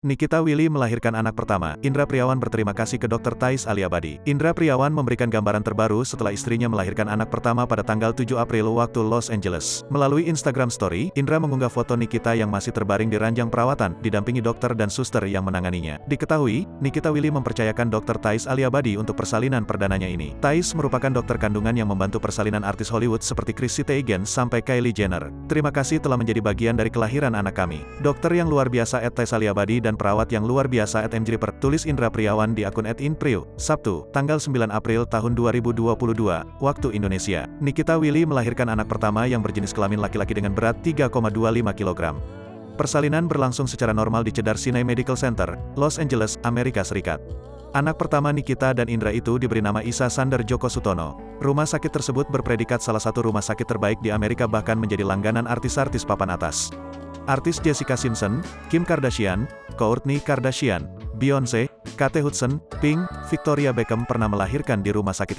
Nikita Willy melahirkan anak pertama. Indra Priawan berterima kasih ke Dr. Thais Aliabadi. Indra Priawan memberikan gambaran terbaru setelah istrinya melahirkan anak pertama pada tanggal 7 April waktu Los Angeles. Melalui Instagram Story, Indra mengunggah foto Nikita yang masih terbaring di ranjang perawatan, didampingi dokter dan suster yang menanganinya. Diketahui, Nikita Willy mempercayakan Dr. Thais Aliabadi untuk persalinan perdananya ini. Thais merupakan dokter kandungan yang membantu persalinan artis Hollywood seperti Chrissy Teigen sampai Kylie Jenner. Terima kasih telah menjadi bagian dari kelahiran anak kami. Dokter yang luar biasa @Thais Aliabadi dan perawat yang luar biasa @mjriper, tulis Indra Priawan di akun @inpriu, Sabtu, tanggal 9 April tahun 2022, waktu Indonesia. Nikita Willy melahirkan anak pertama yang berjenis kelamin laki-laki dengan berat 3,25 kg. Persalinan berlangsung secara normal di Cedar Sinai Medical Center, Los Angeles, Amerika Serikat. Anak pertama Nikita dan Indra itu diberi nama Isa Sander Joko Sutono. Rumah sakit tersebut berpredikat salah satu rumah sakit terbaik di Amerika, bahkan menjadi langganan artis-artis papan atas. Artis Jessica Simpson, Kim Kardashian, Kourtney Kardashian, Beyonce, Kate Hudson, Pink, Victoria Beckham pernah melahirkan di rumah sakit ini.